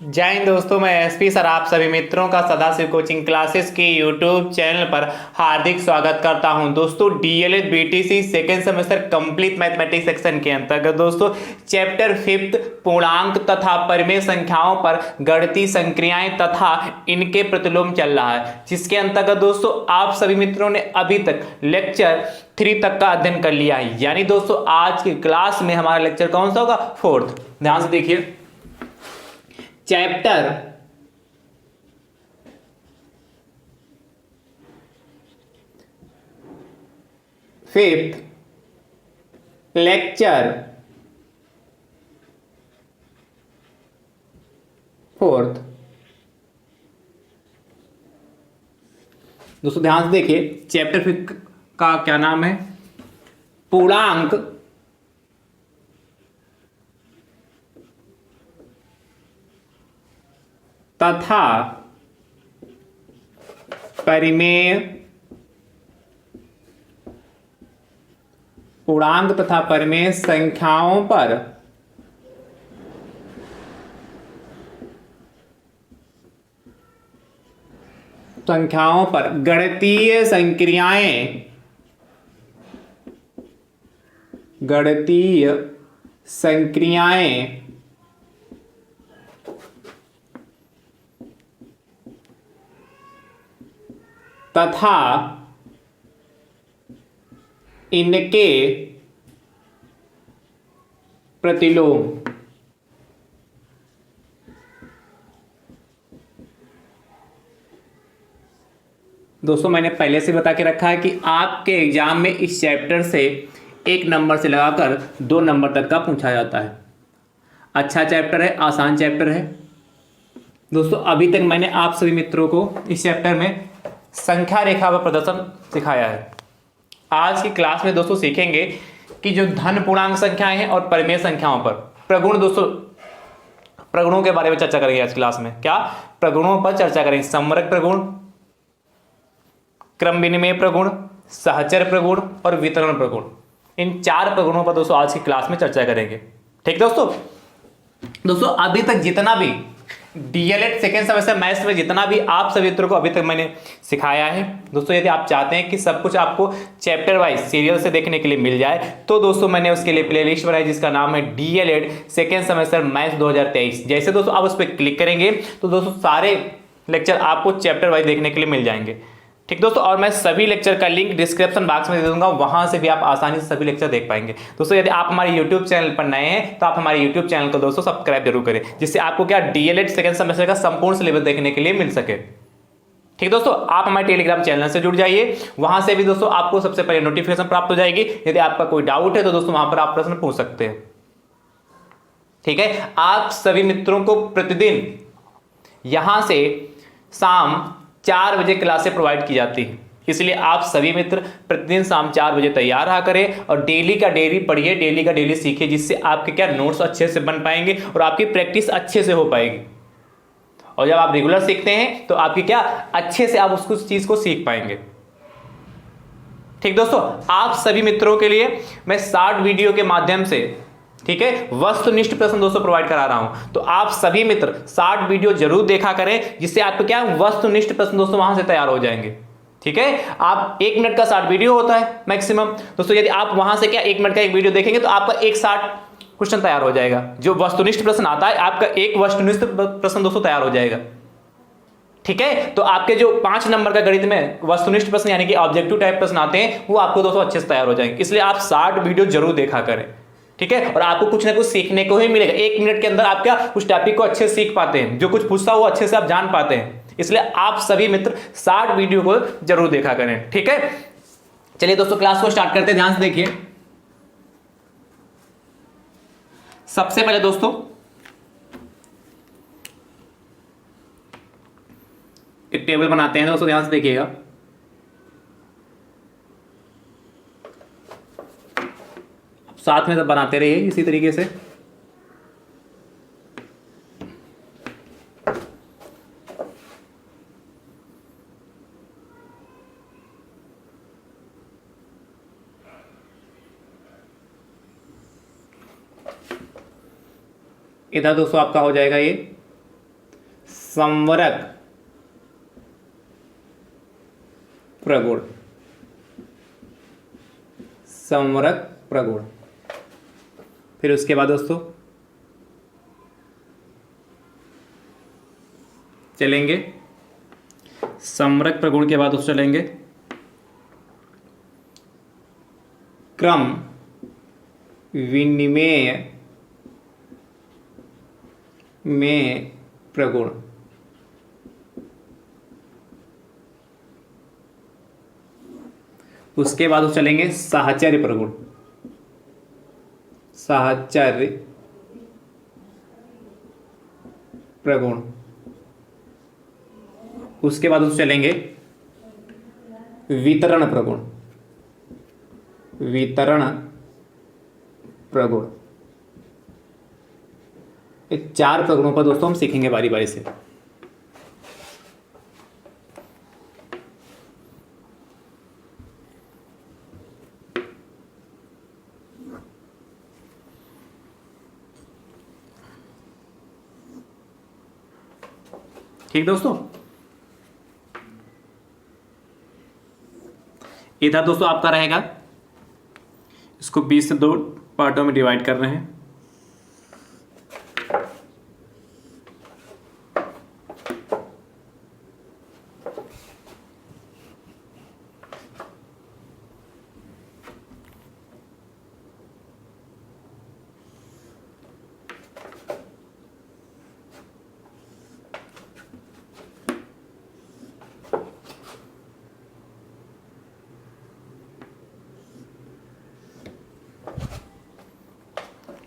जय हिंद दोस्तों, मैं एसपी सर आप सभी मित्रों का सदाशिव कोचिंग क्लासेस के यूट्यूब चैनल पर हार्दिक स्वागत करता हूं। दोस्तों DElEd BTC second semester complete mathematics section के अंतर्गत दोस्तों चैप्टर 5 पूर्णांक तथा परिमेय संख्याओं पर गणितीय संक्रियाएं तथा इनके प्रतिलोम चल रहा है, जिसके अंतर्गत दोस्तों आप सभी मित्रों ने अभी तक लेक्चर 3 तक का अध्ययन कर लिया है। यानी दोस्तों आज की क्लास में हमारा लेक्चर कौन सा होगा? 4th। ध्यान से देखिए, चैप्टर 5 लेक्चर 4th। दोस्तों ध्यान से देखिए, चैप्टर 5 का क्या नाम है? पूर्णांक तथा परिमेय, पूर्णांक तथा परिमेय संख्याओं पर गणितीय संक्रियाएं तथा इनके प्रतिलोम। दोस्तों मैंने पहले से बता के रखा है कि आपके एग्जाम में इस चैप्टर से 1 नंबर से लगाकर 2 नंबर तक का पूछा जाता है। अच्छा चैप्टर है, आसान चैप्टर है। दोस्तों अभी तक मैंने आप सभी मित्रों को इस चैप्टर में संख्या रेखा व प्रदर्शन सिखाया है। आज की क्लास में दोस्तों सीखेंगे कि जो धन पूर्णांक संख्याएं हैं और परिमेय संख्याओं पर प्रगुण, दोस्तों प्रगुणों के बारे में चर्चा करेंगे आज क्लास में। क्या? प्रगुणों पर चर्चा करेंगे। समवर्ग प्रगुण, क्रम विनिमय प्रगुण, सहचर प्रगुण और वितरण प्रगुण। इन 4 प्रगुणों पर दोस्तों आज की क्लास में चर्चा करेंगे। ठीक दोस्तों अभी तक जितना भी डीएलएड सेकेंड सेमेस्टर मैथ्स में जितना भी आप सभी मित्रों को अभी तक मैंने सिखाया है, दोस्तों यदि आप चाहते हैं कि सब कुछ आपको चैप्टर वाइज सीरियल से देखने के लिए मिल जाए तो दोस्तों मैंने उसके लिए प्लेलिस्ट बनाई जिसका नाम है डीएलएड सेकेंड सेमेस्टर मैथ्स 2023। जैसे दोस्तों आप उस पर क्लिक करेंगे तो दोस्तों सारे लेक्चर आपको चैप्टर वाइज देखने के लिए मिल जाएंगे। ठीक दोस्तों, और मैं सभी लेक्चर का लिंक डिस्क्रिप्शन बॉक्स में दे दूंगा, वहां से भी आप आसानी से सभी लेक्चर देख पाएंगे। दोस्तों यदि आप हमारे यूट्यूब चैनल पर नए हैं तो आप हमारे यूट्यूब चैनल को दोस्तों सब्सक्राइब जरूर करें, जिससे आपको क्या डीएलएड सेकंड सेमेस्टर का संपूर्ण सिलेबस देखने के लिए मिल सके। ठीक दोस्तों, आप हमारे टेलीग्राम चैनल से जुड़ जाइए, वहां से भी दोस्तों आपको सबसे पहले नोटिफिकेशन प्राप्त हो जाएगी। यदि आपका कोई डाउट है तो दोस्तों वहां पर आप प्रश्न पूछ सकते हैं। ठीक है, आप सभी मित्रों को प्रतिदिन यहां से शाम 4 बजे क्लासें प्रोवाइड की जाती है, इसलिए आप सभी मित्र प्रतिदिन शाम 4 बजे तैयार रहा करें और डेली का डेली पढ़िए, डेली का डेली सीखिए, जिससे आपके क्या नोट्स अच्छे से बन पाएंगे और आपकी प्रैक्टिस अच्छे से हो पाएगी। और जब आप रेगुलर सीखते हैं तो आपकी क्या अच्छे से आप उसको चीज को सीख पाएंगे। ठीक दोस्तों, आप सभी मित्रों के लिए मैं 60 वीडियो के माध्यम से, ठीक है, वस्तुनिष्ठ प्रश्न दोस्तों प्रोवाइड करा रहा हूं, तो आप सभी मित्र 60 वीडियो जरूर देखा करें, जिससे आपको क्या वस्तुनिष्ठ प्रश्न दोस्तों वहां से तैयार हो जाएंगे। ठीक है, आप 1 मिनट का 60 वीडियो होता है मैक्सिमम। दोस्तों यदि आप वहां से क्या 1 मिनट का एक वीडियो देखेंगे तो आपका एक 60 क्वेश्चन तैयार हो जाएगा। जो वस्तुनिष्ठ प्रश्न आता है आपका एक वस्तुनिष्ठ प्रश्न दोस्तों तैयार हो जाएगा। ठीक है, तो आपके जो 5 नंबर का गणित में वस्तुनिष्ठ प्रश्न यानी कि ऑब्जेक्टिव टाइप प्रश्न आते हैं वो आपको दोस्तों अच्छे से तैयार हो जाएंगे। इसलिए आप 60 वीडियो जरूर देखा करें। ठीक है, और आपको कुछ ना कुछ सीखने को ही मिलेगा। 1 मिनट के अंदर आप क्या उस टॉपिक को अच्छे से सीख पाते हैं, जो कुछ पूछता है वो अच्छे से आप जान पाते हैं। इसलिए आप सभी मित्र 60 वीडियो को जरूर देखा करें। ठीक है, चलिए दोस्तों क्लास को स्टार्ट करते हैं। ध्यान से देखिए, सबसे पहले दोस्तों एक टेबल बनाते हैं। दोस्तों ध्यान से देखिएगा, साथ में सब बनाते रहिए इसी तरीके से। इधर दोस्तों आपका हो जाएगा ये संवरक प्रगुण, संवरक प्रगुण। फिर उसके बाद दोस्तों चलेंगे संवरक प्रगुण के बाद दोस्तों चलेंगे क्रम विनिमेय में प्रगुण। उसके बाद चलेंगे साहचर्य प्रगुण, साहचर्य प्रगुण। उसके बाद चलेंगे वितरण प्रगुण, वितरण प्रगुण। ये 4 प्रगुणों पर दोस्तों हम सीखेंगे बारी बारी से। ठीक दोस्तों, इधर दोस्तों आपका रहेगा, इसको 20 से 2 पार्टों में डिवाइड कर रहे हैं।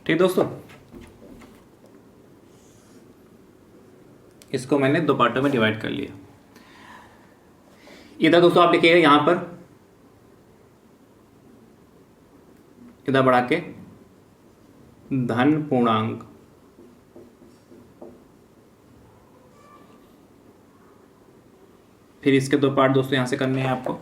ठीक दोस्तों, इसको मैंने 2 पार्टों में डिवाइड कर लिया। इधर दोस्तों आप लिखिएगा यहां पर, इधर बढ़ा के धन पूर्णांक, फिर इसके 2 पार्ट दोस्तों यहां से करने हैं आपको।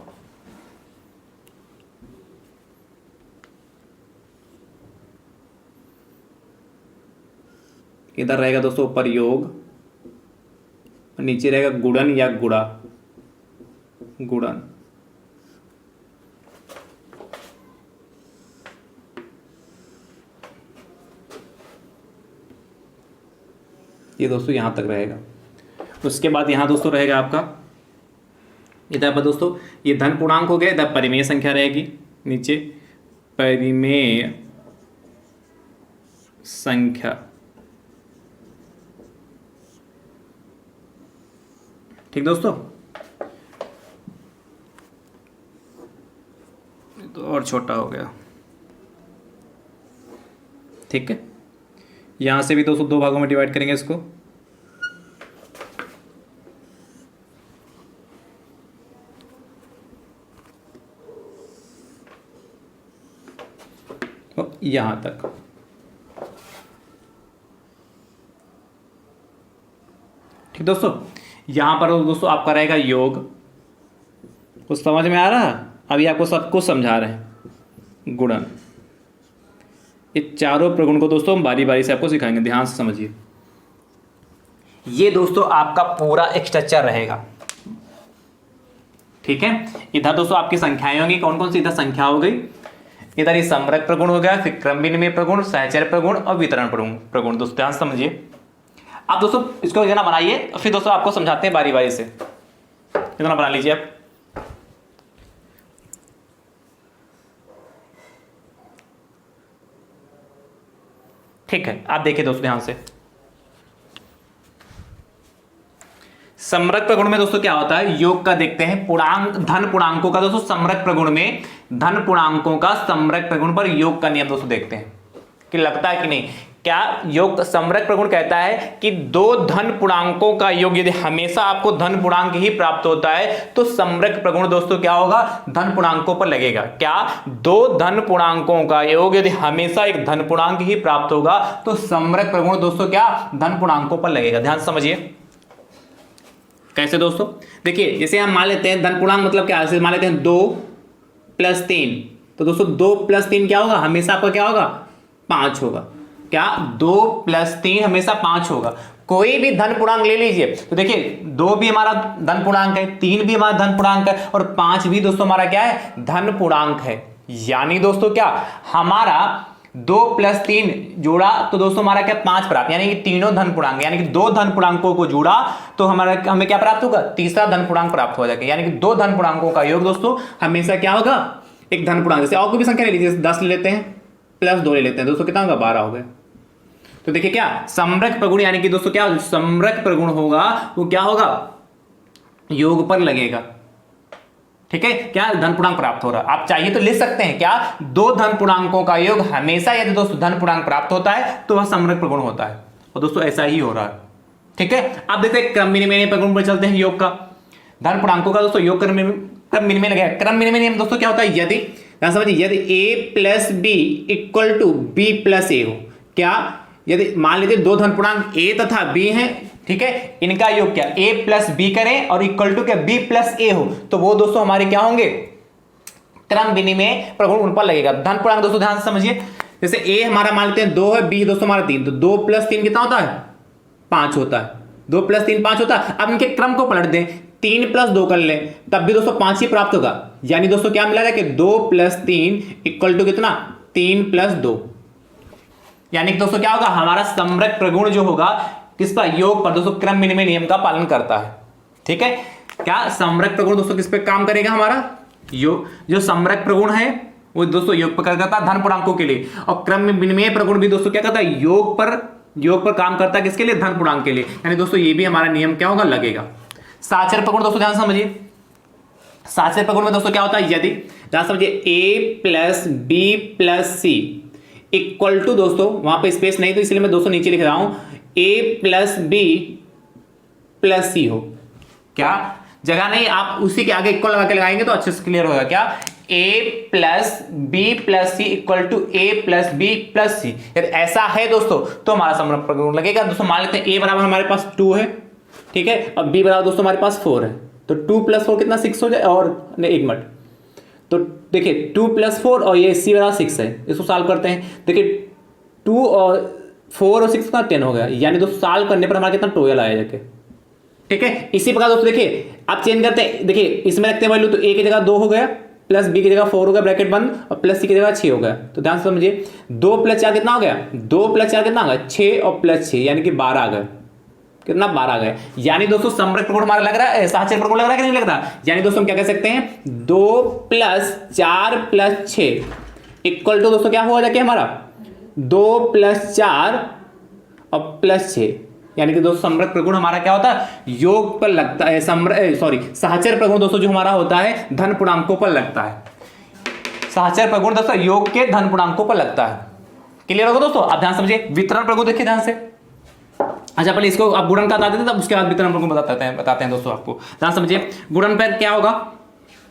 इधर रहेगा दोस्तों ऊपर योग, नीचे रहेगा गुणन या गुणा, गुणन। ये दोस्तों यहां तक रहेगा। उसके बाद यहां दोस्तों रहेगा आपका, इधर पर दोस्तों ये धन पूर्णांक हो गया, इधर परिमेय संख्या रहेगी, नीचे परिमेय संख्या। ठीक दोस्तों, तो और छोटा हो गया। ठीक है, यहां से भी दोस्तों 2 भागों में डिवाइड करेंगे इसको। तो यहां तक। ठीक दोस्तों, यहां पर दोस्तों आपका रहेगा योग। कुछ समझ में आ रहा है? अभी आपको सब कुछ समझा रहे हैं। गुणन, ये चारों प्रगुण को दोस्तों हम बारी बारी से आपको सिखाएंगे, ध्यान से समझिए। ये दोस्तों आपका पूरा एक स्ट्रक्चर रहेगा। ठीक है, इधर दोस्तों आपकी संख्याएं होंगी, कौन कौन सी इधर संख्या हो गई, इधर ये संवरक प्रगुण हो गया, फिर क्रम विनिमय प्रगुण, सहचर्य प्रगुण और वितरण प्रगुण। दोस्तों ध्यान से समझिए। आप दोस्तों इसको योजना बनाइए, फिर दोस्तों आपको समझाते हैं बारी बारी से। योजना बना लीजिए आप। ठीक है, आप देखिए दोस्तों ध्यान से। समरक प्रगुण में दोस्तों क्या होता है, योग का देखते हैं, पूर्णांक धन पूर्णांकों का दोस्तों समरक प्रगुण में, धन पूर्णांकों का समरक प्रगुण पर योग का नियम दोस्तों देखते हैं कि लगता है कि नहीं। क्या योग समरक प्रगुण कहता है कि 2 धन पूर्णांकों का योग यदि हमेशा आपको धन पूर्णांक ही प्राप्त होता है तो समरक प्रगुण दोस्तों क्या होगा, धन पूर्णांकों पर लगेगा। क्या 2 धन पूर्णांकों का योग यदि हमेशा एक धन पूर्णांक ही प्राप्त होगा तो समरक प्रगुण दोस्तों क्या धन पूर्णांकों पर लगेगा। ध्यान समझिए कैसे दोस्तों। देखिए जैसे हम मान लेते हैं धन पूर्णांक मतलब क्या, जैसे मान लेते हैं 2 + 3, तो दोस्तों 2 + 3 क्या होगा, हमेशा आपका क्या होगा 5 होगा। क्या 2 + 3 हमेशा 5 होगा। कोई भी धन पूर्णांक ले लीजिए, तो देखिए 2 भी हमारा धन पूर्णांक है, 3 भी हमारा धन पूर्णांक है और 5 भी दोस्तों हमारा क्या है, धन पूर्णांक है। यानी दोस्तों क्या हमारा 2 + 3 जोड़ा तो दोस्तों हमारा क्या 5 प्राप्त, यानी कि तीनों धन पूर्णांक, यानी कि 2 धन पूर्णांकों को जोड़ा तो हमें क्या प्राप्त होगा, तीसरा धन पूर्णांक प्राप्त हो जाएगा। यानी कि 2 धन पूर्णांकों का योग दोस्तों हमेशा क्या होगा, एक धन पूर्णांक। जैसे और कोई भी संख्या ले लीजिए, 10 ले लेते हैं प्लस 2 ले लेते हैं, दोस्तों कितना होगा, 12 हो गया। तो देखिए क्या समरक प्रगुण, यानी कि दोस्तों क्या समरक प्रगुण होगा वो क्या होगा, योग पर लगेगा। ठीक है, क्या धन पूर्णांक प्राप्त हो रहा है। आप चाहिए तो लिख सकते हैं क्या, 2 धन पूर्णांकों का योग हमेशा यदि दोस्तों धन पूर्णांक प्राप्त होता है तो वह समरक प्रगुण होता है। और दोस्तों ऐसा ही हो रहा है। ठीक है, अब देखते हैं क्रम विनिमय प्रगुण पर चलते हैं। योग का धन पूर्णांकों का दोस्तों योग क्रम विनिमय लगेगा। क्रम विनिमय नियम दोस्तों क्या होता है, यदि समझिए यदि a + b = b + a हो, क्या यदि मान लीजिए 2 धन पूर्णांक a तथा b हैं, ठीक है, इनका योग क्या a + b करें और इक्वल टू क्या b + a हो, तो वो दोस्तों हमारे क्या होंगे, क्रम विनिमय प्रगुण उन पर लगेगा। धन पूर्णांक दोस्तों ध्यान से समझिए, जैसे a हमारा मान लेते हैं 2 है, b दोस्तों हमारा 3, तो 2 + 3 कितना होता है, 5 होता है। 2 + 3 5 होता है। अब इनके क्रम को पलट दें, 3 + 2 कर लें, तब भी दोस्तों 5 ही प्राप्त होगा। यानी दोस्तों क्या मिला है कि 2 + 3 = कितना, 3 + 2। यानी कि दोस्तों क्या होगा, हमारा समरक प्रगुण जो होगा किस पर, योग पर दोस्तों क्रम विनिमय नियम का पालन करता है। ठीक है, क्या समरक प्रगुण दोस्तों किस पे काम करेगा, हमारा योग, जो समरक प्रगुण है वो दोस्तों योग पर करता है धन पूर्णांकों के लिए, और क्रम विनिमय प्रगुण भी दोस्तों क्या करता है, योग पर काम करता है, किसके लिए, धन पूर्णांक के लिए। यानी दोस्तों ये भी हमारा नियम क्या होगा, लगेगा। साचर प्रगुण दोस्तों ध्यान समझिए, साचर प्रगुण में दोस्तों क्या होता है, यदि ध्यान समझिए a + b + c = दोस्तों वहां पे स्पेस नहीं तो इसलिए मैं दोस्तों नीचे लिख रहा हूं, a + b + c हो, क्या जगह नहीं, आप उसी के आगे इक्वल लगा के लगाएंगे तो अच्छे से क्लियर होगा। क्या a + b + c = a + b + c, यदि ऐसा है दोस्तों तो हमारा समरक प्रगुण लगेगा। दोस्तों मान लेते हैं a बराबर हमारे पास 2 है, ठीक है, और b बराबर दोस्तों हमारे पास 4 है, तो 2 + 4 कितना 6 हो जाए, और नहीं एक मिनट, तो देखिए 2 + 4 और ये c बराबर 6 है, इसको सॉल्व करते हैं। देखिए 2 और 4 और 6 का 10 हो गया, यानी दोस्तों सॉल्व करने पर हमारा कितना 12 आया जाके। ठीक है, इसी प्रकार दोस्तों देखिए आप चेंज करते हैं, देखिए इसमें रखते हैं वैल्यू, तो a की जगह 2 हो गया, प्लस b की जगह 4 हो गया ब्रैकेट बंद, और प्लस c की जगह 6 हो गया। तो ध्यान से समझिए 2 + 4 कितना हो गया, 2 + 4 कितना हो गया 6 और प्लस 6 यानी कि 12 आ गए, कितना 12 आ गए। यानी दोस्तों समरक प्रगुण हमारा लग रहा है, साचर प्रगुण लग रहा है कि नहीं लग रहा। यानी दोस्तों हम क्या कह सकते हैं, 2 + 4 + 6 = दोस्तों क्या हुआ जाके हमारा 2 + 4 और प्लस 6, यानी कि दोस्तों समरक प्रगुण हमारा क्या होता है, योग पर लगता है, साचर प्रगुण दोस्तों जो हमारा होता है धन पूर्णांकों पर लगता है। साचर प्रगुण दोस्तों योग के धन पूर्णांकों पर लगता है। क्लियर होगा दोस्तों, आप ध्यान समझिए। वितरण प्रगुण देखिए ध्यान से, अच्छा पहले इसको आप गुणन का बता देते, तब उसके बाद वितरण प्रगुण बताते हैं दोस्तों आपको। ध्यान समझिए, गुणन पर क्या होगा,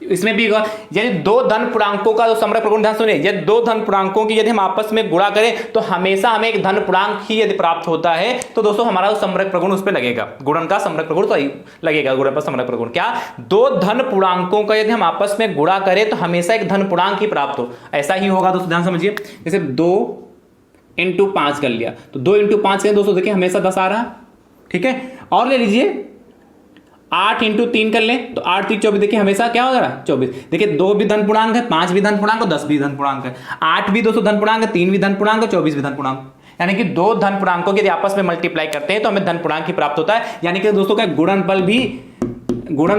इसमें भी होगा, यदि 2 धन पूर्णांकों का जो समरक प्रगुण, ध्यान सुनिए, यदि 2 धन पूर्णांकों की यदि हम आपस में गुणा करें तो हमेशा हमें एक धन पूर्णांक ही यदि प्राप्त होता है, तो दोस्तों हमारा समरक प्रगुण उस पर लगेगा, गुणन का समरक प्रगुण तो लगेगा, गुणन पर समरक प्रगुण। क्या 2 धन पूर्णांकों का यदि हम आपस में गुणा करें तो हमेशा एक धन पूर्णांक ही प्राप्त हो, ऐसा ही होगा दोस्तों। ध्यान समझिए, जैसे 2 × 5 कर लिया, तो 2 × 5 करें दोस्तों, देखिए हमेशा 10 आ रहा है, ठीक है। और ले लीजिए 8 × 3 कर लें, तो 8 × 3 = 24, देखिए हमेशा क्या हो जा रहा है 24। देखिए 2 भी धन पूर्णांक है, 5 भी धन पूर्णांक है, 10 भी धन पूर्णांक है, 8 भी दोस्तों धन पूर्णांक है, 3 भी धन पूर्णांक है, 24 भी धन पूर्णांक, यानी कि 2 धन पूर्णांकों के यदि आपस में मल्टीप्लाई करते हैं तो हमें धन पूर्णांक ही प्राप्त होता है। यानी कि दोस्तों का गुणन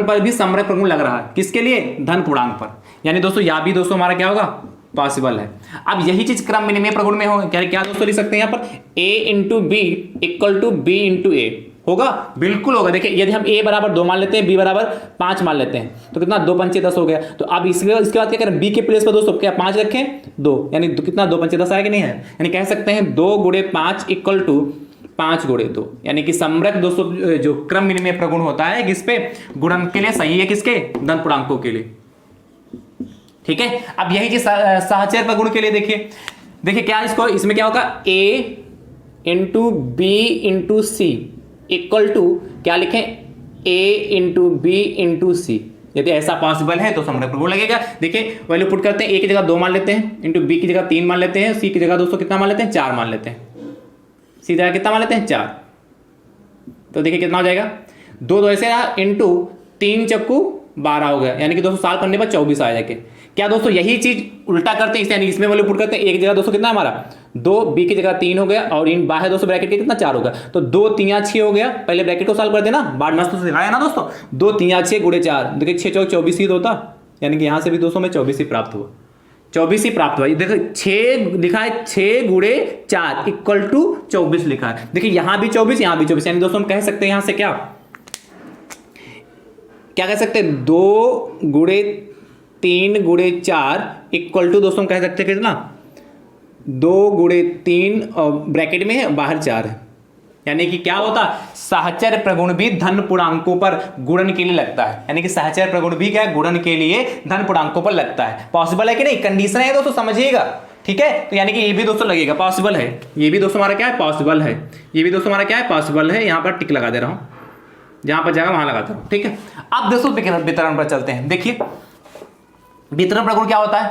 पर भी समरक प्रगुण लग रहा है, किसके लिए, धन पूर्णांक पर। यानी दोस्तों यह भी दोस्तों हमारा क्या होगा, पॉसिबल है। अब यही चीज क्रम विनिमय प्रगुण में हो, क्या दोस्तों लिख सकते हैं यहाँ पर, a × b = b × a होगा, बिल्कुल होगा। देखिए यदि हम a बराबर 2 मान लेते हैं, b बराबर 5 मान लेते हैं, तो कितना 2 × 5 = 10 हो गया। तो अब इसके बाद क्या करें, b के प्लेस पर दोस्तों क्या 5 रखें, 2, यानी कितना 2 × 5 = 10 आया कि नहीं है, यानी कह सकते हैं 2 × 5 = 5 × 2, यानी कि समरक दोस्तों जो क्रम विनिमय प्रगुण होता है किस पे, गुणन के लिए सही है, किसके, धन पूर्णांकों के लिए। ठीक है, अब यही चीज साचर प्रगुण के लिए देखिए क्या इसमें क्या होगा, a × b × c = क्या लिखें, a × b × c। यदि ऐसा पॉसिबल है तो समरक प्रगुण लगेगा। देखिए वैल्यू पुट करते हैं, a की जगह 2 मान लेते हैं, इंटू b की जगह 3 मान लेते हैं, c की जगह दोस्तों कितना मान लेते हैं, 4 मान लेते हैं, c की जगह कितना मान लेते हैं, 4। तो देखिए कितना हो जाएगा, 2 2 ऐसे रहा इंटू 3 चक्कू 12 हो गया, यानी कि दोस्तों सॉल्व करने पर 24 आ जाएगा। क्या दोस्तों यही चीज उल्टा करते हैं, यानी इसमें वैल्यू पुट करते हैं। एक जगह दोस्तों कितना हमारा 2, बी की जगह 3 हो गया, और इन बाहर दोस्तों ब्रैकेट के कितना 4 हो गया, तो 2 3 6 हो गया। पहले ब्रैकेट को सॉल्व कर देना, बाद में तो सिखाया ना दोस्तों। 2 3 6 गुणे 4, देखिए 6 चौक 24 ही होता, यानी कि यहाँ से भी दोस्तों में 24 ही प्राप्त हुआ, 24 ही प्राप्त हुआ। देखो 6 लिखा है, 6 गुणे 4 इक्वल टू 24 लिखा है। देखिए यहाँ भी 24, यहाँ भी 24, यानी दोस्तों हम कह सकते हैं यहाँ से क्या कह सकते हैं, 2 गुणे 3 गुणे 4 इक्वल टू दोस्तों कह सकते हैं कितना, 2 गुणे 3 ब्रैकेट में है, बाहर 4 है। यानी कि क्या होता, सहचर प्रगुण भी धन पूर्णांकों पर गुणन के लिए लगता है। यानी कि सहचर प्रगुण भी क्या है, गुणन के लिए धन पूर्णांकों पर लगता है। पॉसिबल है कि नहीं, कंडीशन है दोस्तों, समझिएगा। ठीक है, तो यानी कि ये भी दोस्तों लगेगा, पॉसिबल है। ये भी दोस्तों हमारा क्या है, पॉसिबल है। ये भी दोस्तों हमारा क्या है, पॉसिबल है। यहां पर टिक लगा दे रहा हूं, जहां पर जाएगा वहां लगाता हूं। ठीक है, अब दोस्तों वितरण पर चलते हैं। देखिए वितरण प्रगुण क्या होता है,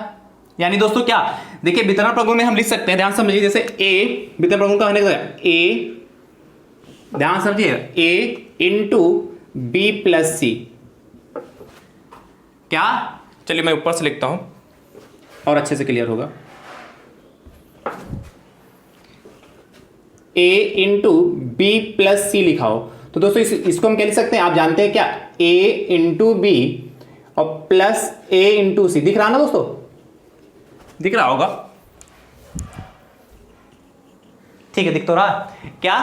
यानी दोस्तों क्या, देखिए वितरण प्रगुण में हम लिख सकते हैं, ध्यान समझिए। जैसे ए, वितरण प्रगुण का होने का ए, ध्यान समझिए, ए इंटू बी प्लस सी। क्या, चलिए मैं ऊपर से लिखता हूं और अच्छे से क्लियर होगा। ए इंटू बी प्लस सी लिखा हो तो दोस्तों इसको हम क्या लिख सकते हैं, आप जानते हैं क्या, ए इंटू बी और प्लस ए इंटू सी। दिख रहा ना दोस्तों, दिख रहा होगा, ठीक है, दिख तो रहा क्या,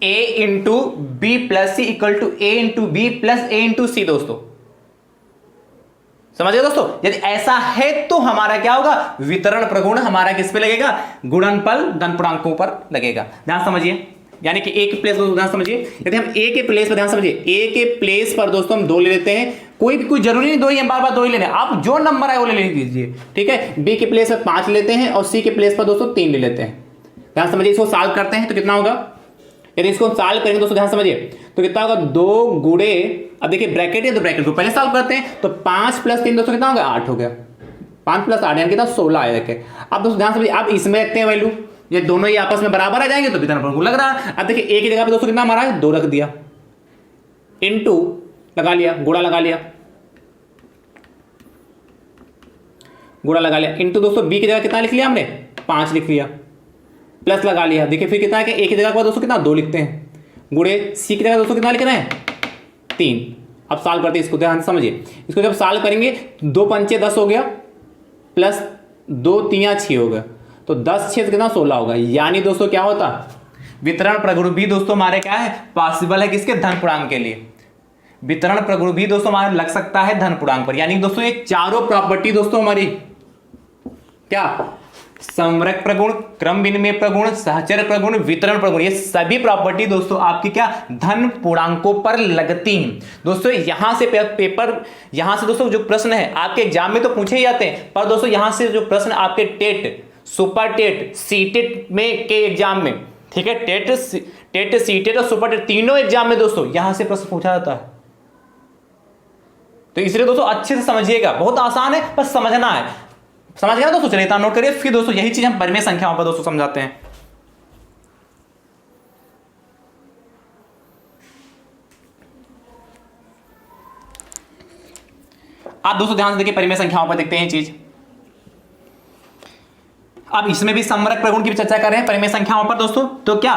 a into B plus C equal to A into B plus A into C. दोस्तों समझ गए दोस्तों, यदि ऐसा है तो हमारा क्या होगा, वितरण प्रगुण हमारा किस पे लगेगा, गुणनफल धन पूर्णांकों पर लगेगा। ध्यान समझिए, यानी कि ए के प्लेस पर ध्यान समझिए, यदि हम ए के प्लेस पर ध्यान समझिए, ए के प्लेस पर दोस्तों हम 2 ले लेते हैं, कोई जरूरी नहीं 2 ही, हम बार बार 2 ही लेने, आप जो नंबर है वो ले लीजिए। ठीक है, बी के प्लेस पर 5 लेते हैं और सी के प्लेस पर दोस्तों 3 ले लेते हैं। ध्यान समझिए, इसको सॉल्व करते हैं तो कितना होगा, यदि इसको सॉल्व करेंगे दोस्तों ध्यान समझिए तो कितना होगा, 2 गुणे, अब देखिए ब्रैकेट है तो ब्रैकेट को पहले सॉल्व करते हैं, तो 5 प्लस 3 दोस्तों कितना हो गया, 8 हो गया। 5 प्लस 8 यानी कितना, 16 आया। देखिए अब दोस्तों ध्यान समझिए, अब इसमें रखते हैं वैल्यू, ये दोनों ही आपस में बराबर आ जाएंगे तो वितरण प्रगुण लग रहा है। अब देखिए ए की जगह पे दोस्तों कितना हमारा है, 2 रख दिया, इनटू लगा लिया, गुणा लगा लिया, गुणा लगा लिया, इनटू दोस्तों बी की जगह कितना लिख लिया हमने, 5 लिख लिया, प्लस लगा लिया। देखिए फिर कितना है कि ए की जगह पर दोस्तों कितना, 2 लिखते हैं, गुणे सी की जगह दोस्तों कितना लिख रहे हैं, 3। अब सॉल्व करते हैं इसको, ध्यान समझिए, इसको जब सॉल्व करेंगे 2 पंचे 10 हो गया, प्लस 2 3 6 हो गया, तो 10 6 कितना, 16 होगा। यानी दोस्तों क्या होता, वितरण प्रगुण भी दोस्तों हमारे क्या है, पॉसिबल है किसके, धन पूर्णांक के लिए। वितरण प्रगुण भी दोस्तों हमारे लग सकता है धन पूर्णांक पर। यानी दोस्तों ये चारों प्रॉपर्टी दोस्तों हमारी क्या, संवरक प्रगुण, क्रम विनिमय प्रगुण, सहचर प्रगुण, वितरण प्रगुण, ये सभी प्रॉपर्टी दोस्तों आपकी क्या, धन पूर्णांकों पर लगती हैं। दोस्तों यहां से पेपर, यहां से दोस्तों जो प्रश्न है आपके एग्जाम में तो पूछे ही जाते हैं, पर दोस्तों यहां से जो प्रश्न आपके टेट, सुपर टेट, सीटेट में के एग्जाम में, ठीक है, टेट सीटेट और सुपर टेट तीनों एग्जाम में दोस्तों यहां से प्रश्न पूछा जाता है। तो इसलिए दोस्तों अच्छे से समझिएगा, बहुत आसान है, बस समझना है। समझ गया दोस्तों, चलिए नोट करिए। फिर दोस्तों यही चीज हम परिमेय संख्याओं पर दोस्तों समझाते हैं। आप दोस्तों ध्यान से देखिए, परिमेय संख्याओं पर देखते हैं चीज। अब इसमें भी संवरक प्रगुण की भी चर्चा कर रहे हैं परिमेय संख्याओं पर दोस्तों। तो क्या,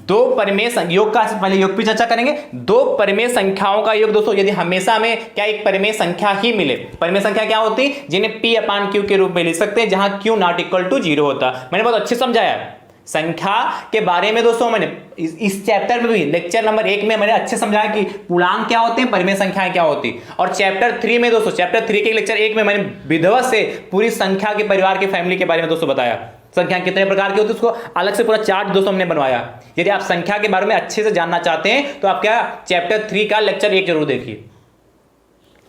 2 परिमेय योग का पहले योग की चर्चा करेंगे। 2 परिमेय संख्याओं का योग दोस्तों यदि हमेशा में क्या एक परिमेय संख्या ही मिले, परिमेय संख्या क्या होती है, जिन्हें p/q के रूप में लिख सकते हैं, जहां q ≠ 0 होता। मैंने बहुत अच्छे समझाया संख्या के बारे में दोस्तों। मैंने इस चैप्टर में भी, लेक्चर नंबर 1 में मैंने अच्छे समझाया कि पूर्णांक क्या होते हैं, परिमेय संख्याएं क्या होती, और चैप्टर 3 में दोस्तों, चैप्टर 3 के लेक्चर 1 में मैंने विधिवत से पूरी संख्या के परिवार के फैमिली के बारे में दोस्तों बताया। संख्या कितने प्रकार की होती है उसको अलग से पूरा चार्ट दोस्तों हमने बनवाया। यदि आप संख्या के बारे में अच्छे से जानना चाहते हैं तो आप क्या, चैप्टर 3 का लेक्चर 1 जरूर देखिए।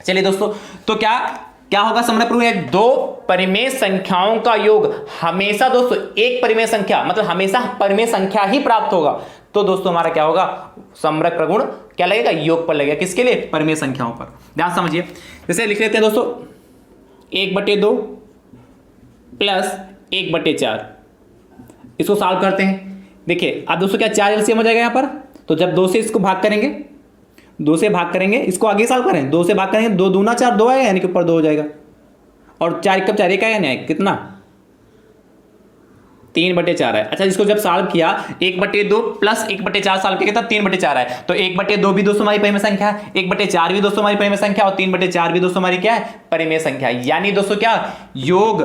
चलिए दोस्तों, तो क्या होगा, समरक प्रगुण, 2 परिमेय संख्याओं का योग हमेशा दोस्तों एक परिमेय संख्या, मतलब हमेशा परिमेय संख्या ही प्राप्त होगा। तो दोस्तों हमारा क्या होगा, समरक प्रगुण क्या लगेगा, योग पर लगेगा। किसके लिए, परिमेय संख्याओं पर। ध्यान समझिए, जैसे लिख लेते हैं दोस्तों 1/2 प्लस 1/4, इसको सॉल्व करते हैं। देखिए अब दोस्तों क्या 4 एलसीएम हो जाएगा यहाँ पर, तो जब 2 से इसको भाग करेंगे, 2 से भाग करेंगे, इसको आगे सॉल्व करें, 2 से भाग करेंगे, 2 दूना 4, 2 आएगा यानी कि ऊपर 2 हो जाएगा, और 4 कब 4 एक आएगा नहीं, कितना 3/4 है। अच्छा इसको जब सॉल्व किया 1/2 प्लस 1/4 सॉल्व किया था 3/4 है, तो 1/2 भी दोस्तों हमारी परिमेय संख्या है, 1/4 भी दोस्तों हमारी परिमेय संख्या, और 3/4 भी दोस्तों हमारी क्या है, परिमेय संख्या है। यानी दोस्तों क्या योग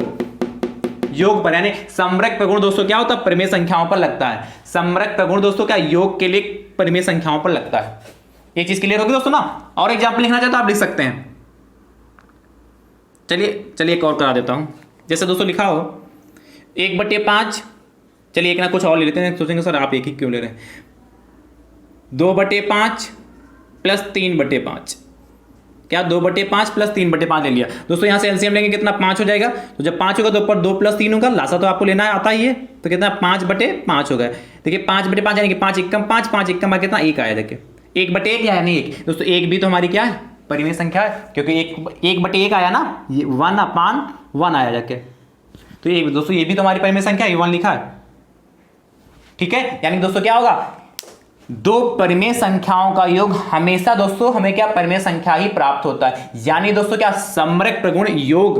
पर, यानी समरक प्रगुण दोस्तों क्या होता है, परिमेय संख्याओं पर लगता है। समरक प्रगुण दोस्तों क्या योग के लिए परिमेय संख्याओं पर लगता है। ये चीज क्लियर होगी दोस्तों ना। और एग्जाम्पल लिखना चाहते तो आप लिख सकते हैं। चलिए एक और करा देता हूं। जैसे दोस्तों लिखा हो 1/5, चलिए एक ना कुछ और ले लेते हैं, सोचेंगे सर आप एक ही क्यों ले रहे हैं। 2/5 प्लस 3/5, क्या 2/5 प्लस 3/5 ले लिया दोस्तों। यहां से एलसीएम लेंगे कितना 5 हो जाएगा, तो जब 5 होगा तो ऊपर 2 + 3 होगा, लासा तो आपको लेना है आता ही है, तो कितना 5/5 हो गया। देखिए 5/5 यानी कि 5 एकम 5, 5 एकम कितना 1 आया। देखिए 1/1 यानी 1 दोस्तों, 1 भी तो हमारी क्या है, परिमेय संख्या है, क्योंकि 1/1 आया ना, ये 1/1 आया जाके, तो ये दोस्तों ये भी तो हमारी परिमेय संख्या है, 1 लिखा है। ठीक है, यानी दोस्तों क्या होगा, दो परिमेय संख्याओं का योग हमेशा दोस्तों हमें क्या परिमेय संख्या ही प्राप्त होता है। यानी दोस्तों क्या समरक प्रगुण योग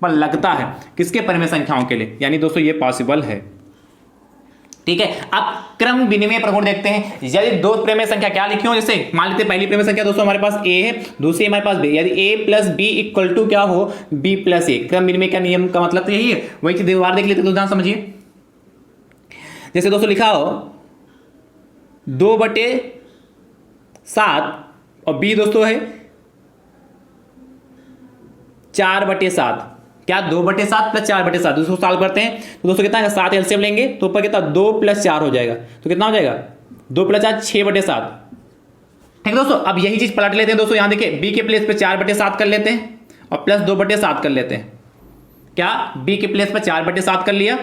पर लगता है किसके, परिमेय संख्याओं के लिए, यानी दोस्तों ये पॉसिबल है। ठीक है, अब क्रम विनिमय प्रगुण देखते हैं। यदि दो परिमेय संख्या क्या लिखी हो, जैसे मान लेते हैं पहली परिमेय संख्या दोस्तों हमारे पास a है, दूसरी हमारे पास b, यदि a plus b equal to क्या हो, b प्लस a। क्रम विनिमय का नियम का मतलब तो यही है। वही चीज व्यवहार देख लेते हैं, तो ध्यान समझिए। जैसे दोस्तों लिखा हो 2/7 और b दोस्तों है 4/7, क्या 2/7 प्लस 4/7, दोस्तों सॉल्व करते हैं तो दोस्तों कितना है, 7 एलसीएम लेंगे तो ऊपर कितना 2 + 4 हो जाएगा, तो कितना हो जाएगा 2 + 4 6/7। ठीक है दोस्तों, अब यही चीज पलट लेते हैं दोस्तों। यहां देखिए b के प्लेस पे 4/7 कर लेते हैं और प्लस 2/7 कर लेते हैं। क्या b के प्लेस पे 4/7 कर लिया,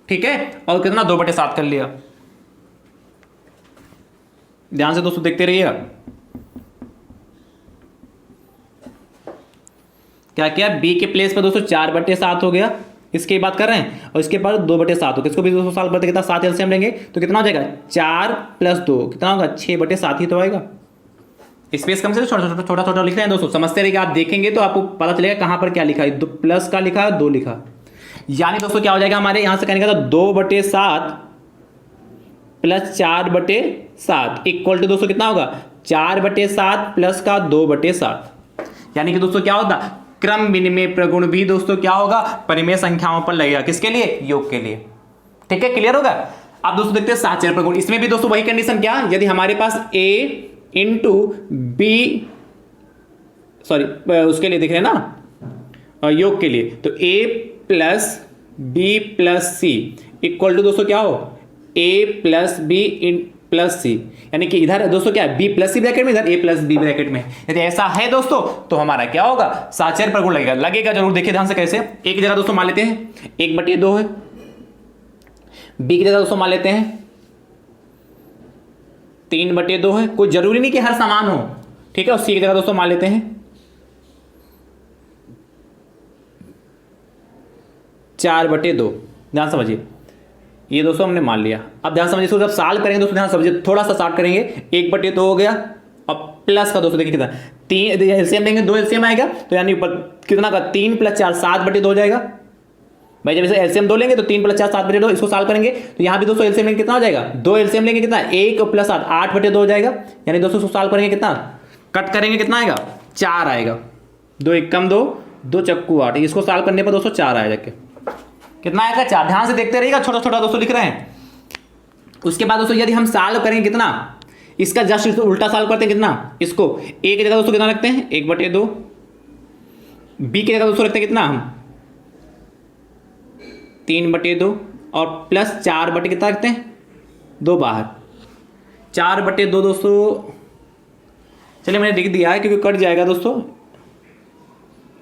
ठीक है, और कितना 2/7 कर लिया। ध्यान से दोस्तों देखते रहिएगा। क्या क्या b के प्लेस पे दोस्तों 4/7 हो गया, इसकी बात कर रहे हैं, और इसके बाद 2/7 हो, किसको भी दोस्तों सॉल्व करते कितना 7 एलसीएम लेंगे तो कितना हो जाएगा 4 + 2 कितना होगा 6/7 ही तो आएगा। स्पेस कम से छोटा छोटा लिख रहे हैं दोस्तों, समझते रहिए, आप देखेंगे तो आपको पता चलेगा कहां पर क्या लिखा है, प्लस का लिखा है 2 लिखा। यानी दोस्तों क्या हो जाएगा हमारे यहां से कहने का 2/7 प्लस 4/7 इक्वल टू दोस्तों कितना होगा 4/7 प्लस का 2/7। यानी कि दोस्तों क्या होता, क्रम विनिमय प्रगुण भी दोस्तों क्या होगा, परिमेय संख्याओं पर लगेगा, किसके लिए, योग के लिए। ठीक है, क्लियर होगा। अब दोस्तों देखते हैं साहचर्य प्रगुण। इसमें भी दोस्तों वही कंडीशन, क्या यदि हमारे पास a इंटू बी, सॉरी उसके लिए देख रहे हैं ना, योग के लिए, तो a plus B plus C equal to दोस्तों क्या हो a plus B plus C, यानी कि इधर दोस्तों क्या है b प्लस सी ब्रैकेट में, इधर a प्लस बी ब्रैकेट में। यदि ऐसा है दोस्तों तो हमारा क्या होगा, साहचर्य प्रगुण लगेगा जरूर। देखिए ध्यान से कैसे, एक जगह दोस्तों मान लेते हैं 1/2 है, b की जगह दोस्तों मान लेते हैं 3/2 है, कोई जरूरी नहीं कि हर समान हो, ठीक है, और c की जगह दोस्तों मान लेते हैं 4/2। ध्यान समझिए, ये दोस्तों हमने मान लिया। अब ध्यान समझिए, जब सॉल्व करेंगे दोस्तों ध्यान समझिए, थोड़ा सा सॉल्व करेंगे, 1/2 हो गया और प्लस का दोस्तों देखिए कितना 3 एलसीएम लेंगे, 2 एलसीएम आएगा, तो यानी ऊपर कितना का 3 + 4 7/2 हो जाएगा। भाई जब इसे एलसीएम 2 लेंगे तो 3 + 4 7/2, इसको सॉल्व करेंगे तो यहाँ भी दोस्तों एलसीएम लेंगे कितना हो जाएगा, 2 एलसीएम लेंगे कितना 1 + 7 8/2 हो जाएगा। यानी दोस्तों इसको सॉल्व करेंगे कितना, कट करेंगे कितना आएगा 4 आएगा, 2 एकम 2 2 चक्कू 8, इसको सॉल्व करने पर दोस्तों 4 आया जाके, कितना आएगा 4। ध्यान से देखते रहिएगा, छोटा छोटा दोस्तों लिख रहे हैं। उसके बाद दोस्तों यदि हम सॉल्व करेंगे कितना, इसका जस्ट उल्टा सॉल्व करते हैं कितना, इसको a की जगह दोस्तों कितना रखते हैं 1/2, b की जगह दोस्तों रखते हैं कितना हम 3/2 और प्लस 4 कितना रखते हैं 2 बाहर 4/2 दोस्तों। चलिए मैंने लिख दिया है क्योंकि कट जाएगा दोस्तों,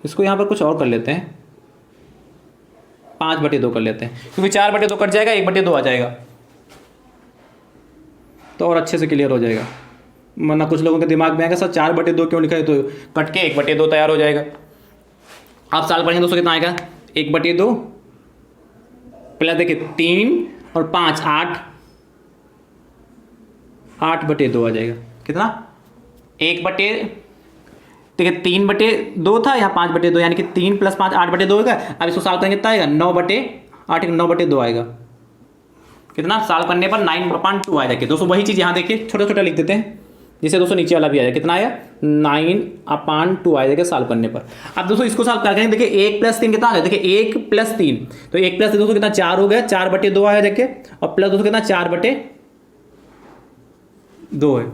इसको यहां पर कुछ और कर लेते हैं, 5/2 कर लेते हैं, क्योंकि 4/2 कट जाएगा, 1/2 आ जाएगा तो और अच्छे से क्लियर हो जाएगा। वरना कुछ लोगों के दिमाग में आएगा सर 4/2 क्यों लिखा है, तो कट के 1/2 तैयार हो जाएगा। आप सॉल्व करेंगे दोस्तों कितना आएगा 1/2 प्लस देखिए 3 और 5 8, 8/2 आ जाएगा। कितना? 1/, ठीक है, 3/2 था, यहाँ 5/2, यानी कि 3 + 5 8/2 होगा। अब इसको सॉल्व करेंगे कितना आएगा? 9/8, 9/2 आएगा। कितना? सॉल्व करने पर 9/2 आ जाएगा। दोस्तों वही चीज़ यहाँ देखिए, छोटा छोटा लिख देते हैं, जिससे दोस्तों नीचे वाला भी आ जाएगा। कितना आया? 9/2 आ जाएगा सॉल्व करने पर। अब दोस्तों इसको सॉल्व करके देखिए 1 + 3 कितना आ गया? देखिए 1 + 3, तो 1 + 3 दोस्तों कितना? 4 हो गया, 4/2 आया देखिए, और प्लस दोस्तों कितना? 4/2 है।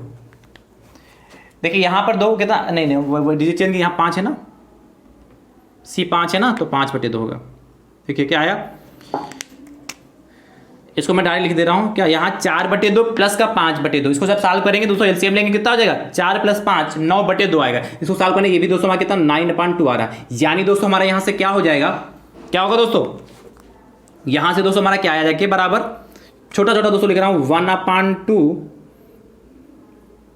देखिए यहाँ पर 2 कितना? नहीं डिजिट चेंज, यहाँ 5 है ना, C5 है ना, तो 5/2 होगा। देखिए क्या आया, इसको मैं डायरेक्ट लिख दे रहा हूँ क्या, यहाँ 4/2 प्लस का 5/2। इसको जब सॉल्व करेंगे दोस्तों एलसीएम लेंगे कितना हो जाएगा? 4 + 5 9/2 आएगा। इसको सॉल्व करने ये भी दोस्तों हमारा कितना? 9/2 आ रहा है। यानी दोस्तों हमारा यहाँ से क्या हो जाएगा, क्या होगा दोस्तों, यहाँ से दोस्तों हमारा क्या आ जाएगा बराबर, छोटा छोटा दोस्तों लिख रहा हूँ, 1/2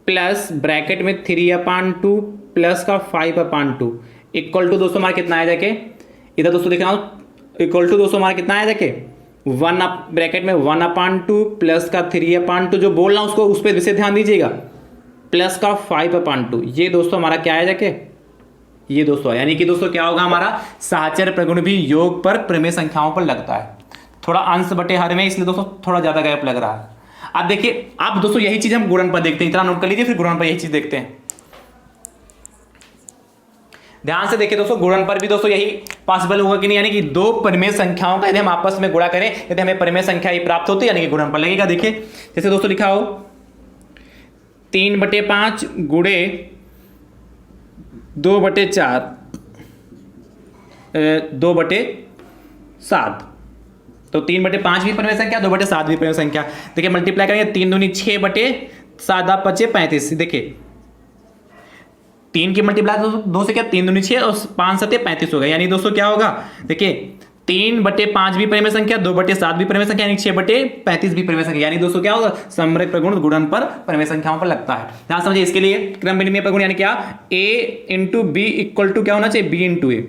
प्लस ब्रैकेट में 3/2 प्लस का 5/2 इक्वल टू दोस्तों हमारा कितना आया जाके, इधर दोस्तों दिख रहा हूँ, इक्वल टू दोस्तों हमारा कितना आया जाके 1 ब्रैकेट में 1/2 प्लस का 3/2, जो बोल रहा हूँ उसको उस पर विशेष ध्यान दीजिएगा, प्लस का 5/2। ये दोस्तों हमारा क्या आया जाके, ये दोस्तों, यानी कि दोस्तों क्या होगा हमारा, साहचर्य प्रगुण भी योग पर प्रमेय संख्याओं पर लगता है। थोड़ा अंश बटे हर में, इसलिए दोस्तों थोड़ा ज्यादा गैप लग रहा है। अब देखिए, अब दोस्तों यही चीज हम गुणन पर देखते हैं, इतना नोट कर लीजिए, फिर गुणन पर यही चीज देखते हैं। ध्यान से देखिए दोस्तों, गुणन पर भी दोस्तों यही पॉसिबल होगा कि नहीं, यानी कि दो परिमेय संख्याओं का यदि हम आपस में गुणा करें, यदि हमें परिमेय संख्या ही प्राप्त होती है, यानी कि गुणन पर लगेगा। देखिए जैसे दोस्तों लिखा हो 3/5 गुणे 2/4 2/7, तो 3/5 भी परिमेय संख्या, 2/7 भी परिमेय संख्या। देखिए मल्टीप्लाई करेंगे, 3 दूनी 6/7 5 35। देखिए 3 की मल्टीप्लाई 2 से क्या, 3 दूनी 6 और 5 7 35 होगा। यानी दोस्तों क्या होगा, देखिए 3/5 भी परिमेय संख्या, 2/7 भी परिमेय संख्या, यानी 6/35 भी परिमेय संख्या। यानी दोस्तों क्या होगा, समरक प्रगुण गुणन पर परिमेय संख्याओं पर लगता है। ध्यान समझिए, इसके लिए क्रम विनिमय प्रगुण यानी क्या, a × b इक्वल टू क्या होना चाहिए, b × a।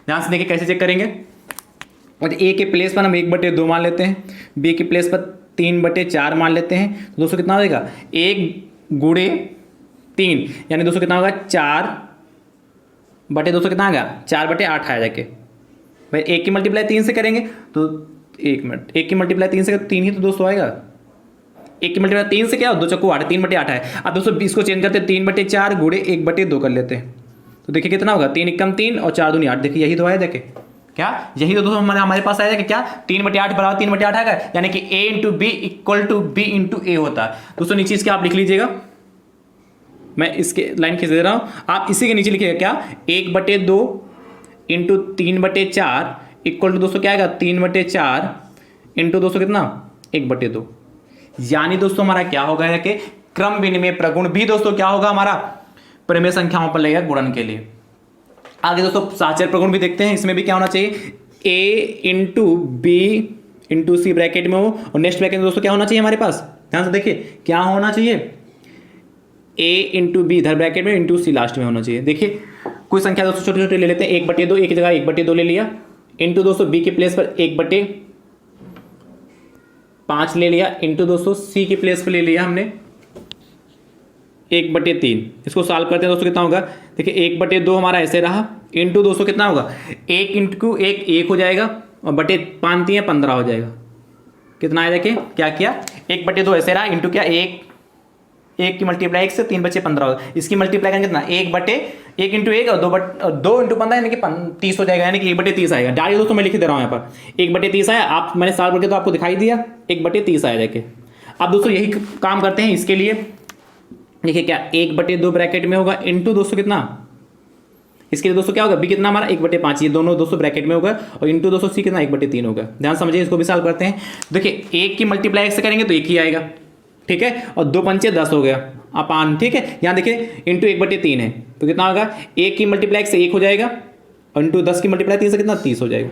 ध्यान से देखिए कैसे चेक करेंगे, और a के प्लेस पर हम 1/2 मान लेते हैं, b के प्लेस पर 3/4 मान लेते हैं, तो दोस्तों कितना हो जाएगा, 1 × 3, यानी दोस्तों कितना होगा, 4 दोस्तों कितना आ गया, 4/8 आया जाके। भाई 1 की मल्टीप्लाई 3 से करेंगे तो 1 मिनट, 1 की मल्टीप्लाई 3 से 3 ही तो दोस्तों आएगा, 1 की मल्टीप्लाई 3 से क्या, 2 चक्कू 8, 3/8 है। अब दोस्तों इसको चेंज करते हैं, 3/4 गुणे 1/2 कर लेते हैं, तो देखिए कितना होगा, 3 × 3 और 4 दूनी 8। देखिए यही तो आया जाके, क्या यही तो दोस्तों हमारे पास आया कि क्या, 3/8 बराबर 3/8 आएगा, यानी कि a × b equal to b × a होता है। दोस्तों नीचे इसके आप लिख लीजिएगा, मैं इसके लाइन खींच दे रहा हूं, आप इसी के नीचे लिखिएगा क्या, 1/2 × 3/4 इक्वल टू दोस्तों क्या आएगा, 3/4 इंटू दोस्तों कितना, 1/2। यानी दोस्तों हमारा क्या होगा कि क्रम विनिमय प्रगुण भी दोस्तों क्या होगा हमारा, परिमेय संख्याओं पर लगेगा गुणन के लिए। आगे दोस्तों साहचर्य प्रगुण भी देखते हैं, इसमें भी क्या होना चाहिए, a × b × c ब्रैकेट में हो, और नेक्स्ट ब्रैकेट में दोस्तों क्या होना चाहिए हमारे पास, ध्यान से देखिए क्या होना चाहिए, a × b इधर ब्रैकेट में × c लास्ट में होना चाहिए। देखिए कोई संख्या दोस्तों छोटे छोटे ले लेते हैं, 1/2 एक जगह 1/2 ले लिया, इंटू दोस्तों b के प्लेस पर 1/5 ले लिया, इंटू दोस्तों c के प्लेस पर ले लिया हमने 1/3। इसको सॉल्व करते हैं दोस्तों कितना होगा, देखिए 1/2 हमारा ऐसे रहा, इंटू दोस्तों कितना होगा, 1 × 1 हो जाएगा, और बटे 5 3 15 हो जाएगा। कितना आया देखिए, क्या किया, 1/2 ऐसे रहा, इंटू क्या, 1 की मल्टीप्लाई 1 से 3 बचे 15 होगा। इसकी मल्टीप्लाई करेंगे कितना, 1 × 1 और 2 × 15 यानी कि 30 हो जाएगा, यानी कि 1/30 आएगा। डायरेक्ट दोस्तों मैं लिख दे रहा हूँ यहाँ पर 1/30 आया, आप मैंने सॉल्व करके तो आपको दिखाई दिया 1/30 आया जाके। अब दोस्तों यही काम करते हैं इसके लिए, देखिए क्या 1/2 ब्रैकेट में होगा, इंटू दोस्तों कितना, इसके लिए दोस्तों क्या होगा, बी कितना हमारा 1/5, ये दोनों दोस्तों ब्रैकेट में होगा, और इंटू दोस्तों सी कितना 1/3 होगा। ध्यान समझिए, इसको भी सॉल्व करते हैं। देखिए 1 की मल्टीप्लाई 1 से करेंगे तो 1 ही आएगा, ठीक है, और 2 पंचे 10 हो गया अपान, ठीक है, यहाँ देखिए इंटू 1/3 है, तो कितना होगा, 1 की मल्टीप्लाई 1 से 1 हो जाएगा, और इंटू 10 की मल्टीप्लाई 3 से कितना 30 हो जाएगा,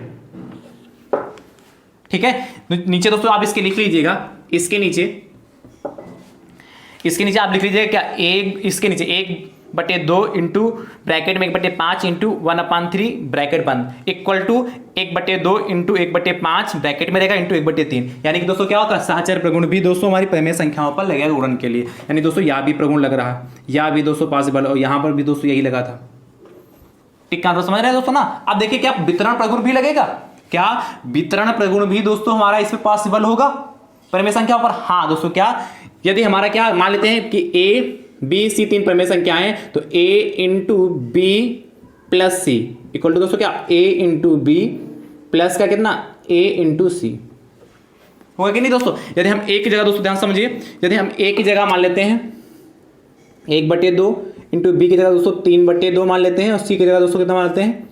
ठीक है। नीचे दोस्तों आप इसके लिख लीजिएगा, इसके नीचे आप लिख लीजिएगा क्या, एक इसके नीचे 1 बटे 2 इंटू ब्रैकेट में 1/5 इंटू 1/3 ब्रैकेट बंद इक्वल टू 1/2 इंटू 1/5 ब्रैकेट में रहेगा इंटू 1/3। यानी कि दोस्तों क्या होगा, सहचर प्रगुण भी दोस्तों हमारी परिमेय संख्याओं पर लगेगा गुणन के लिए। यानी दोस्तों यहाँ भी प्रगुण लग रहा है, यहाँ भी दोस्तों पॉसिबल, और यहाँ पर भी दोस्तों यही लगा था। ठीक है, तो समझ रहे हैं दोस्तों ना। अब देखिए क्या वितरण प्रगुण भी लगेगा, क्या वितरण प्रगुण भी दोस्तों हमारा इसमें पॉसिबल होगा परिमेय संख्याओं पर। हाँ दोस्तों, क्या यदि हमारा क्या मान लेते हैं कि ए बी सी 3 परिमेय संख्याएं, तो a into B plus C equal to दोस्तों क्या a इंटू बी प्लस का कितना a इंटू सी होगा कि नहीं दोस्तों। यदि हम एक की जगह दोस्तों ध्यान समझिए, यदि हम a की जगह मान लेते हैं 1/2 इंटू बी की जगह दोस्तों 3/2 मान लेते हैं, और सी की जगह दोस्तों कितना मान लेते हैं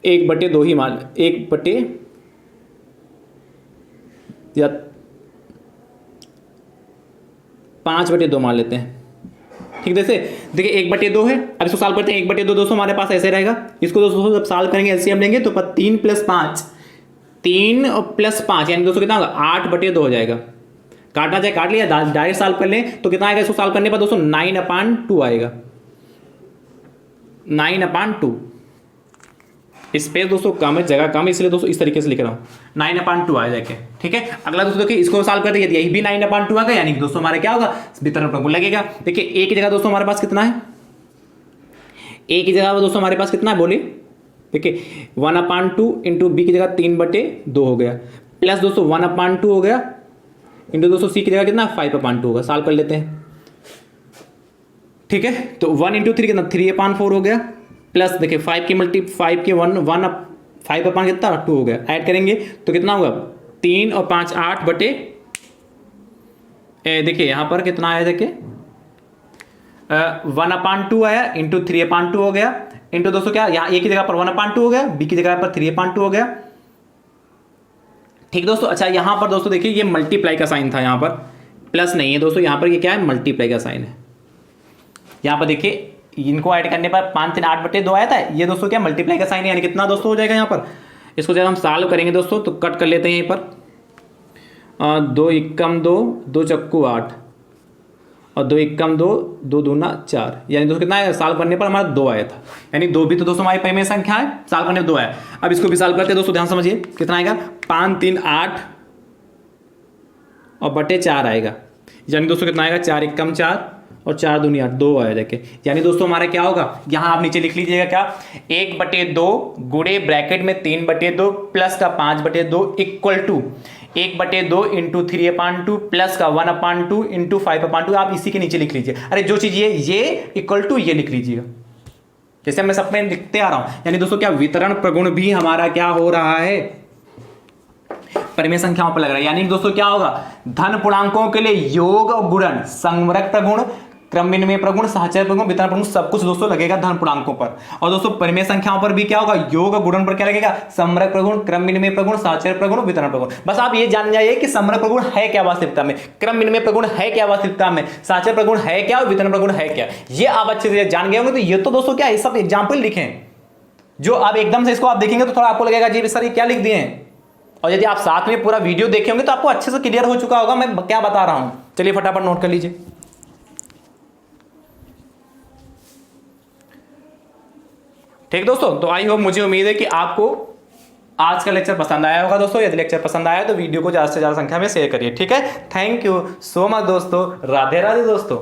1/2 ही मान 5/2 मान लेते हैं। ठीक, जैसे देखिए 1/2 है, अब इसको सॉल्व करते हैं। 1/2 दोस्तों हमारे पास ऐसे रहेगा, इसको दोस्तों जब सॉल्व करेंगे एलसीएम लेंगे तो 3 + 5 3 + 5 यानी दोस्तों कितना होगा 8/2 हो जाएगा। काटना चाहे काट लिया, डायरेक्ट सॉल्व कर लें तो कितना आएगा, इसको सॉल्व करने पर दोस्तों 9/2 आएगा, 9/2। स्पेस दोस्तों कम है, जगह कम है, इसलिए दोस्तों इस तरीके से लिख रहा हूं 9/2 आ जाएगा। ठीक है, अगला दोस्तों देखिए इसको सॉल्व करते हैं, यही भी 9/2 आ गया, यानी कि दोस्तों हमारा क्या होगा वितरण प्रगुण लगेगा। देखिए ए की जगह दोस्तों हमारे पास कितना है, ए की जगह दोस्तों हमारे पास कितना है बोलिए, देखिए 1/2 इंटू बी की जगह 3/2 हो गया, प्लस दोस्तों 1/2 हो गया इंटू दोस्तों सी की जगह कितना 5/2 होगा। सॉल्व कर लेते हैं। ठीक है, तो 1 इंटू 3 कितना 3/4 हो गया, प्लस देखिए 5 के 5 कितना 2 हो गया, ऐड करेंगे तो कितना होगा 3 और 5 8 बटे देखिए यहाँ पर कितना आया, देखिए 1/2 आया इंटू 3/2 हो गया, इंटू दोस्तों क्या यहाँ ए की जगह पर 1/2 हो गया, बी की जगह पर 3/2 हो गया। ठीक दोस्तों, अच्छा यहाँ पर दोस्तों देखिए ये मल्टीप्लाई का साइन था, यहाँ पर प्लस नहीं है दोस्तों, यहाँ पर ये क्या है मल्टीप्लाई का साइन है। यहाँ पर देखिए इनको ऐड करने पर 5 3 8/2 आया था, ये दोस्तों क्या मल्टीप्लाई का साइन है, यानी कितना दोस्तों हो जाएगा यहाँ पर। इसको जब हम सॉल्व करेंगे दोस्तों तो कट कर लेते हैं यहीं पर 2 एकम 2 2 चक्कू 8 और 2 एकम 2 2 दूना 4, यानी दोस्तों कितना है सॉल्व करने पर हमारा 2 आया था, यानी 2 भी तो दोस्तों हमारी परिमेय संख्या है, सॉल्व करने पर 2 आया। अब इसको भी सॉल्व करते हैं दोस्तों, ध्यान समझिए कितना आएगा 5 3 8 और बटे 4 आएगा, यानी दोस्तों कितना आएगा 4 एकम 4 और 4 दूनी 8 2 आया देखिए। यानी दोस्तों हमारा क्या होगा, यहां आप नीचे लिख लीजिएगा क्या 1/2 गुणे ब्रैकेट में 3/2 प्लस का 5/2 इक्वल टू 1/2 इंटू 3/2 प्लस का 1/2 इंटू 5/2। आप इसी के नीचे लिख लीजिए, अरे जो चीज ये इक्वल टू ये लिख लीजिएगा, जैसे मैं सब में लिखते आ रहा हूं। यानी दोस्तों क्या वितरण प्रगुण भी हमारा क्या हो रहा है परिमेय संख्याओं पर लग रहा है। यानी दोस्तों क्या होगा धन पूर्णांकों के लिए योग और गुणन, संवरक प्रगुण, क्रम विनिमय प्रगुण, सहचर प्रगुण, वितरण प्रगुण सब कुछ दोस्तों लगेगा धन पूर्णांकों पर। और दोस्तों परिमेय संख्याओं पर भी क्या होगा योग और गुणन पर क्या लगेगा संवरक प्रगुण, क्रम विनिमय प्रगुण, सहचर प्रगुण, वितरण प्रगुण। बस आप ये जान जाइए कि संवरक प्रगुण है क्या वास्तविकता में, क्रम विनिमय प्रगुण है क्या वास्तविकता में, सहचर प्रगुण है क्या और वितरण प्रगुण है क्या, ये आप अच्छे से जान गए होंगे। तो ये तो दोस्तों क्या है सब एग्जाम्पल लिखे हैं, जो आप एकदम से इसको आप देखेंगे तो थोड़ा आपको लगेगा जी सर ये क्या लिख दिए हैं, और यदि आप साथ में पूरा वीडियो देखे होंगे तो आपको अच्छे से क्लियर हो चुका होगा मैं क्या बता रहा हूं। चलिए फटाफट नोट कर लीजिए। ठीक दोस्तों, तो आई होप मुझे उम्मीद है कि आपको आज का लेक्चर पसंद आया होगा दोस्तों। यदि लेक्चर पसंद आया तो वीडियो को ज्यादा से ज्यादा संख्या में शेयर करिए। ठीक है, थैंक यू सो मच दोस्तों, राधे राधे दोस्तों।